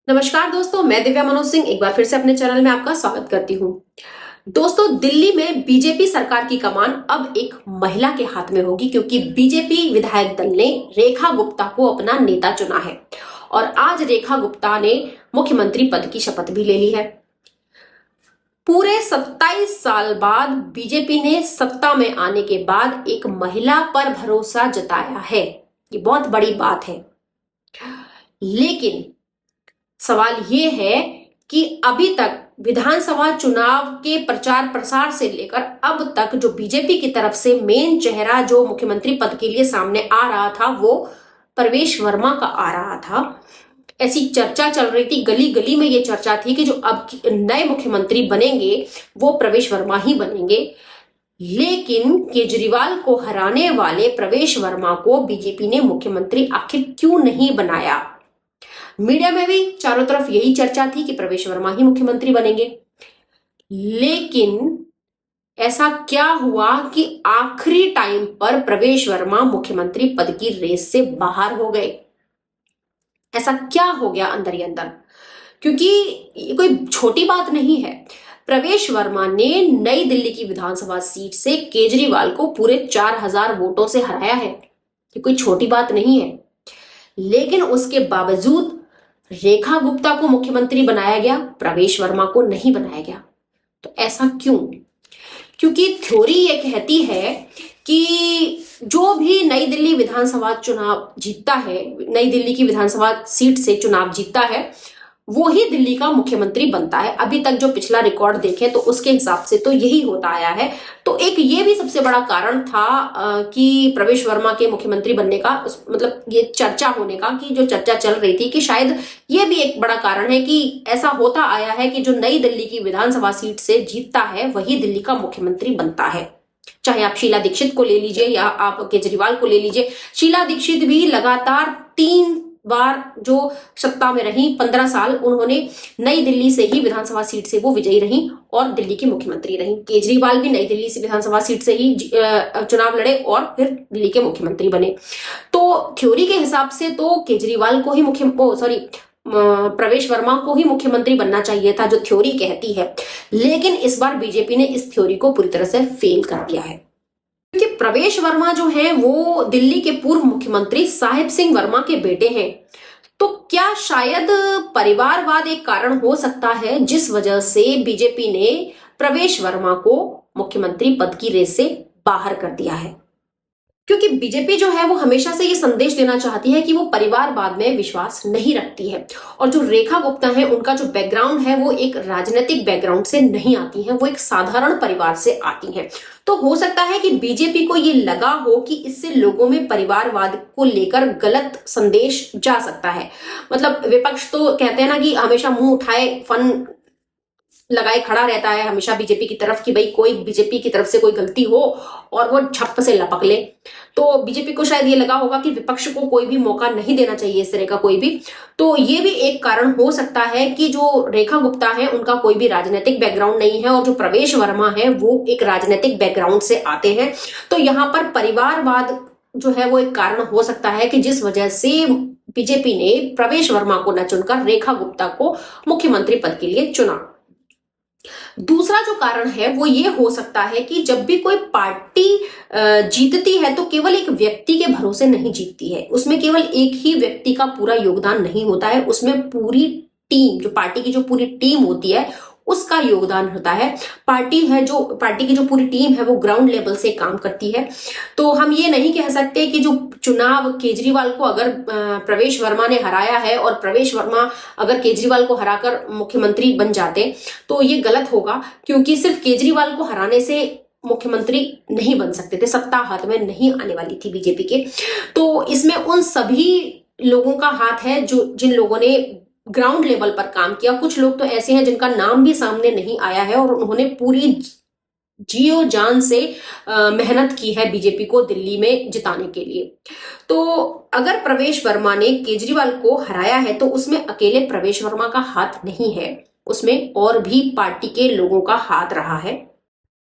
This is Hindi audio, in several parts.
नमस्कार दोस्तों, मैं दिव्या मनोज सिंह एक बार फिर से अपने चैनल में आपका स्वागत करती हूँ। दोस्तों, दिल्ली में बीजेपी सरकार की कमान अब एक महिला के हाथ में होगी क्योंकि बीजेपी विधायक दल ने रेखा गुप्ता को अपना नेता चुना है और आज रेखा गुप्ता ने मुख्यमंत्री पद की शपथ भी ले ली है। पूरे 27 साल बाद बीजेपी ने सत्ता में आने के बाद एक महिला पर भरोसा जताया है। ये बहुत बड़ी बात है, लेकिन सवाल ये है कि अभी तक विधानसभा चुनाव के प्रचार प्रसार से लेकर अब तक जो बीजेपी की तरफ से मेन चेहरा जो मुख्यमंत्री पद के लिए सामने आ रहा था वो प्रवेश वर्मा का आ रहा था। ऐसी चर्चा चल रही थी, गली गली में ये चर्चा थी कि जो अब नए मुख्यमंत्री बनेंगे वो प्रवेश वर्मा ही बनेंगे। लेकिन केजरीवाल को हराने वाले प्रवेश वर्मा को बीजेपी ने मुख्यमंत्री आखिर क्यों नहीं बनाया? मीडिया में भी चारों तरफ यही चर्चा थी कि प्रवेश वर्मा ही मुख्यमंत्री बनेंगे। लेकिन ऐसा क्या हुआ कि आखिरी टाइम पर प्रवेश वर्मा मुख्यमंत्री पद की रेस से बाहर हो गए? ऐसा क्या हो गया अंदर ही अंदर? क्योंकि ये कोई छोटी बात नहीं है। प्रवेश वर्मा ने नई दिल्ली की विधानसभा सीट से केजरीवाल को पूरे 4000 वोटों से हराया है। ये कोई छोटी बात नहीं है। लेकिन उसके बावजूद रेखा गुप्ता को मुख्यमंत्री बनाया गया, प्रवेश वर्मा को नहीं बनाया गया। तो ऐसा क्यों? क्योंकि थ्योरी ये कहती है कि जो भी नई दिल्ली विधानसभा चुनाव जीतता है, नई दिल्ली की विधानसभा सीट से चुनाव जीतता है, वो ही दिल्ली का मुख्यमंत्री बनता है। अभी तक जो पिछला रिकॉर्ड देखें तो उसके हिसाब से तो यही होता आया है। तो एक ये भी सबसे बड़ा कारण था कि प्रवेश वर्मा के मुख्यमंत्री बनने का, मतलब ये चर्चा होने का, कि जो चर्चा चल रही थी कि शायद ये भी एक बड़ा कारण है कि ऐसा होता आया है कि जो नई दिल्ली की विधानसभा सीट से जीतता है वही दिल्ली का मुख्यमंत्री बनता है। चाहे आप शीला दीक्षित को ले लीजिए या आप केजरीवाल को ले लीजिए। शीला दीक्षित भी लगातार 3 बार जो सत्ता में रही, 15 साल उन्होंने नई दिल्ली से ही विधानसभा सीट से वो विजयी रही और दिल्ली की मुख्यमंत्री रही। केजरीवाल भी नई दिल्ली से विधानसभा सीट से ही चुनाव लड़े और फिर दिल्ली के मुख्यमंत्री बने। तो थ्योरी के हिसाब से तो केजरीवाल को ही प्रवेश वर्मा को ही मुख्यमंत्री बनना चाहिए था, जो थ्योरी कहती है। लेकिन इस बार बीजेपी ने इस थ्योरी को पूरी तरह से फेल कर दिया है, क्योंकि प्रवेश वर्मा जो है वो दिल्ली के पूर्व मुख्यमंत्री साहिब सिंह वर्मा के बेटे हैं। तो क्या शायद परिवारवाद एक कारण हो सकता है जिस वजह से बीजेपी ने प्रवेश वर्मा को मुख्यमंत्री पद की रेस से बाहर कर दिया है? क्योंकि बीजेपी जो है वो हमेशा से ये संदेश देना चाहती है कि वो परिवारवाद में विश्वास नहीं रखती है। और जो रेखा गुप्ता है उनका जो बैकग्राउंड है वो एक राजनीतिक बैकग्राउंड से नहीं आती हैं, वो एक साधारण परिवार से आती हैं। तो हो सकता है कि बीजेपी को ये लगा हो कि इससे लोगों में परिवारवाद को लेकर गलत संदेश जा सकता है। मतलब विपक्ष तो कहते हैं ना कि हमेशा मुंह उठाए फन लगाए खड़ा रहता है हमेशा बीजेपी की तरफ कि भाई कोई बीजेपी की तरफ से कोई गलती हो और वो झप से लपक ले। तो बीजेपी को शायद ये लगा होगा कि विपक्ष को कोई भी मौका नहीं देना चाहिए इस तरह का कोई भी। तो ये भी एक कारण हो सकता है कि जो रेखा गुप्ता है उनका कोई भी राजनीतिक बैकग्राउंड नहीं है और जो प्रवेश वर्मा है वो एक राजनीतिक बैकग्राउंड से आते हैं। तो यहाँ पर परिवारवाद जो है वो एक कारण हो सकता है कि जिस वजह से बीजेपी ने प्रवेश वर्मा को न चुनकर रेखा गुप्ता को मुख्यमंत्री पद के लिए चुना। दूसरा जो कारण है वो ये हो सकता है कि जब भी कोई पार्टी जीतती है तो केवल एक व्यक्ति के भरोसे नहीं जीतती है। उसमें केवल एक ही व्यक्ति का पूरा योगदान नहीं होता है, उसमें पूरी टीम, जो पार्टी की जो पूरी टीम होती है उसका योगदान होता है। पार्टी की जो पूरी टीम है वो ग्राउंड लेवल से काम करती है। तो हम ये नहीं कह सकते कि जो चुनाव केजरीवाल को अगर प्रवेश वर्मा ने हराया है और प्रवेश वर्मा अगर केजरीवाल को हराकर मुख्यमंत्री बन जाते तो ये गलत होगा, क्योंकि सिर्फ केजरीवाल को हराने से मुख्यमंत्री नहीं बन सकते थे, सत्ता हाथ में नहीं आने वाली थी बीजेपी के। तो इसमें उन सभी लोगों का हाथ है जो जिन लोगों ने ग्राउंड लेवल पर काम किया। कुछ लोग तो ऐसे हैं जिनका नाम भी सामने नहीं आया है और उन्होंने पूरी जियो जान से मेहनत की है बीजेपी को दिल्ली में जिताने के लिए। तो अगर प्रवेश वर्मा ने केजरीवाल को हराया है तो उसमें अकेले प्रवेश वर्मा का हाथ नहीं है, उसमें और भी पार्टी के लोगों का हाथ रहा है।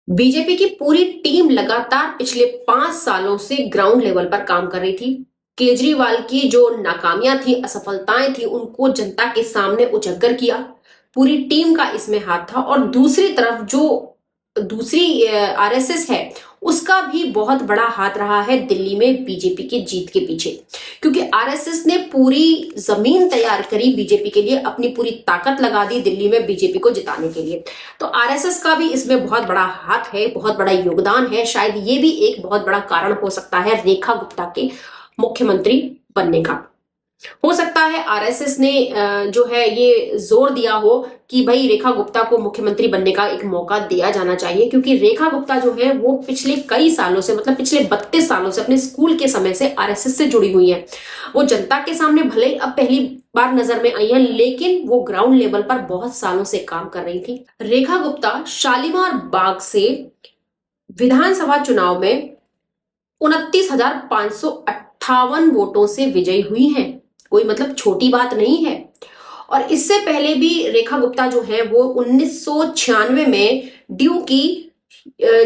बीजेपी की पूरी टीम लगातार पिछले 5 सालों से ग्राउंड लेवल पर काम कर रही थी। केजरीवाल की जो नाकामियां थी, असफलताएं थी, उनको जनता के सामने उजागर किया। पूरी टीम का इसमें हाथ था। और दूसरी तरफ जो दूसरी आरएसएस है, उसका भी बहुत बड़ा हाथ रहा है दिल्ली में बीजेपी की जीत के पीछे, क्योंकि आरएसएस ने पूरी जमीन तैयार करी बीजेपी के लिए, अपनी पूरी ताकत लगा दी दिल्ली में बीजेपी को जिताने के लिए। तो आरएसएस का भी इसमें बहुत बड़ा हाथ है, बहुत बड़ा योगदान है। शायद ये भी एक बहुत बड़ा कारण हो सकता है रेखा गुप्ता के मुख्यमंत्री बनने का। हो सकता है आरएसएस ने जो है ये जोर दिया हो कि भाई रेखा गुप्ता को मुख्यमंत्री बनने का एक मौका दिया जाना चाहिए, क्योंकि रेखा गुप्ता जो है वो पिछले कई सालों से, मतलब पिछले 32 सालों से, अपने स्कूल के समय से आरएसएस से जुड़ी हुई है। वो जनता के सामने भले अब पहली बार नजर में आई है, लेकिन वो ग्राउंड लेवल पर बहुत सालों से काम कर रही थी। रेखा गुप्ता शालीमार बाग से विधानसभा चुनाव में 29,558 वोटों से विजयी हुई हैं। कोई मतलब छोटी बात नहीं है। और इससे पहले भी रेखा गुप्ता जो है वो 1996 में ड्यू की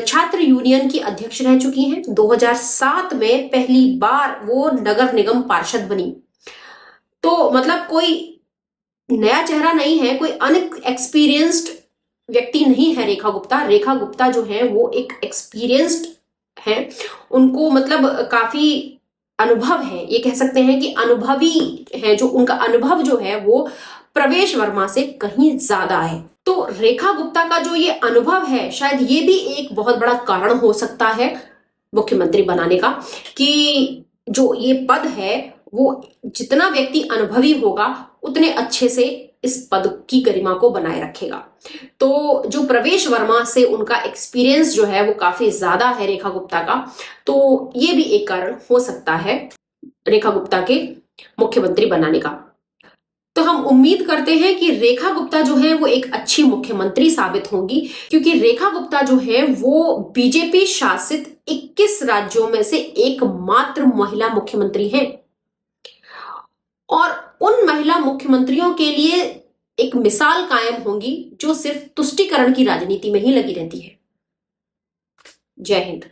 छात्र यूनियन की अध्यक्ष रह चुकी हैं। 2007 में पहली बार वो नगर निगम पार्षद बनी। तो मतलब कोई नया चेहरा नहीं है, कोई अनएक्सपीरियंस्ड व्यक्ति नहीं है रेखा गुप्ता। रेखा गुप्ता जो है वो एक एक्सपीरियंस्ड है, उनको मतलब काफी अनुभव है, ये कह सकते हैं कि अनुभवी है। जो उनका अनुभव जो है वो प्रवेश वर्मा से कहीं ज्यादा है। तो रेखा गुप्ता का जो ये अनुभव है, शायद ये भी एक बहुत बड़ा कारण हो सकता है मुख्यमंत्री बनाने का, कि जो ये पद है वो जितना व्यक्ति अनुभवी होगा उतने अच्छे से इस पद की गरिमा को बनाए रखेगा। तो जो प्रवेश वर्मा से उनका एक्सपीरियंस जो है वो काफी ज्यादा है रेखा गुप्ता का, तो ये भी एक कारण हो सकता है रेखा गुप्ता के मुख्यमंत्री बनाने का। तो हम उम्मीद करते हैं कि रेखा गुप्ता जो है वो एक अच्छी मुख्यमंत्री साबित होंगी, क्योंकि रेखा गुप्ता जो है वो बीजेपी शासित 21 राज्यों में से एकमात्र महिला मुख्यमंत्री हैं। और उन महिला मुख्यमंत्रियों के लिए एक मिसाल कायम होंगी जो सिर्फ तुष्टीकरण की राजनीति में ही लगी रहती है। जय हिंद।